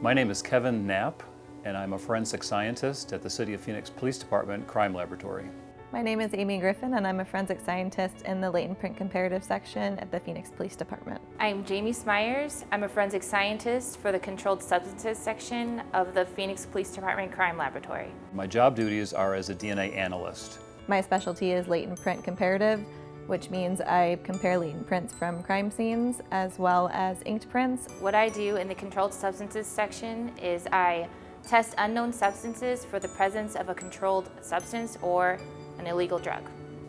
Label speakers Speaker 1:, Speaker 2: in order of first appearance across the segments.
Speaker 1: My name is Kevin Knapp, and I'm a forensic scientist at the City of Phoenix Police Department Crime Laboratory.
Speaker 2: My name is Amy Griffin, and I'm a forensic scientist in the latent print comparative section at the Phoenix Police Department.
Speaker 3: I'm Jamie Smyers. I'm a forensic scientist for the controlled substances section of the Phoenix Police Department Crime Laboratory.
Speaker 1: My job duties are as a DNA analyst.
Speaker 2: My specialty is latent print comparative, which means I compare latent prints from crime scenes as well as inked prints.
Speaker 3: What I do in the controlled substances section is I test unknown substances for the presence of a controlled substance or an illegal drug.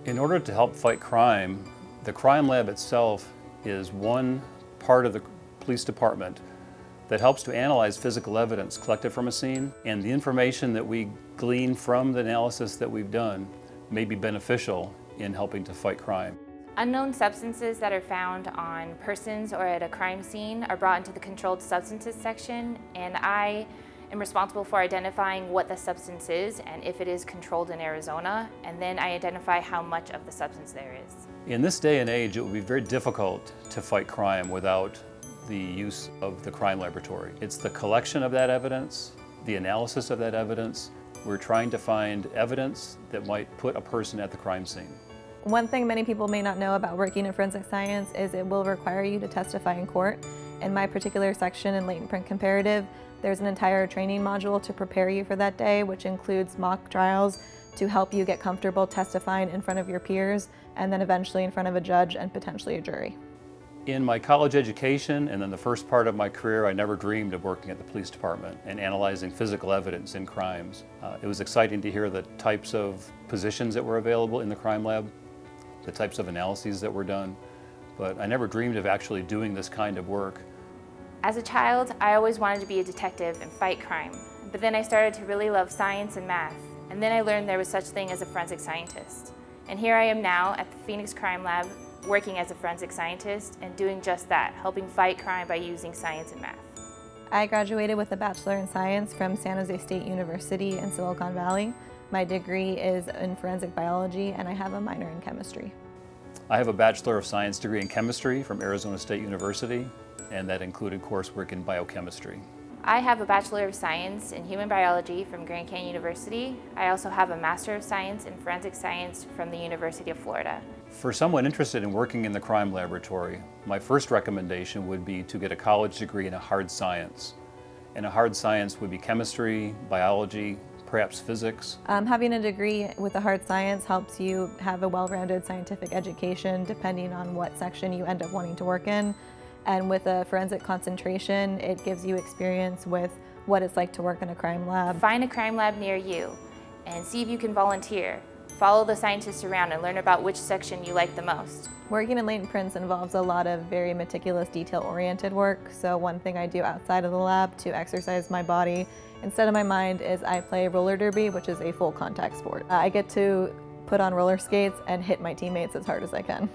Speaker 1: In order to help fight crime, the crime lab itself is one part of the police department that helps to analyze physical evidence collected from a scene, and the information that we glean from the analysis that we've done may be beneficial in helping to fight crime.
Speaker 3: Unknown substances that are found on persons or at a crime scene are brought into the controlled substances section, and I am responsible for identifying what the substance is and if it is controlled in Arizona, and then I identify how much of the substance there is.
Speaker 1: In this day and age, it would be very difficult to fight crime without the use of the crime laboratory. It's the collection of that evidence, the analysis of that evidence. We're trying to find evidence that might put a person at the crime scene.
Speaker 2: One thing many people may not know about working in forensic science is it will require you to testify in court. In my particular section in latent print comparative, there's an entire training module to prepare you for that day, which includes mock trials to help you get comfortable testifying in front of your peers and then eventually in front of a judge and potentially a jury.
Speaker 1: In my college education and then the first part of my career, I never dreamed of working at the police department and analyzing physical evidence in crimes. It was exciting to hear the types of positions that were available in the crime lab, the types of analyses that were done, but I never dreamed of actually doing this kind of work.
Speaker 3: As a child, I always wanted to be a detective and fight crime, but then I started to really love science and math, and then I learned there was such thing as a forensic scientist. And here I am now at the Phoenix Crime Lab, working as a forensic scientist and doing just that, helping fight crime by using science and math.
Speaker 2: I graduated with a Bachelor in Science from San Jose State University in Silicon Valley. My degree is in forensic biology, and I have a minor in chemistry.
Speaker 1: I have a Bachelor of Science degree in chemistry from Arizona State University, and that included coursework in biochemistry.
Speaker 3: I have a Bachelor of Science in Human Biology from Grand Canyon University. I also have a Master of Science in Forensic Science from the University of Florida.
Speaker 1: For someone interested in working in the crime laboratory, my first recommendation would be to get a college degree in a hard science. And a hard science would be chemistry, biology, perhaps physics.
Speaker 2: Having a degree with a hard science helps you have a well-rounded scientific education depending on what section you end up wanting to work in. And with a forensic concentration, it gives you experience with what it's like to work in a crime lab.
Speaker 3: Find a crime lab near you and see if you can volunteer. Follow the scientists around and learn about which section you like the most.
Speaker 2: Working in latent prints involves a lot of very meticulous, detail-oriented work. So one thing I do outside of the lab to exercise my body instead of my mind is I play roller derby, which is a full contact sport. I get to put on roller skates and hit my teammates as hard as I can.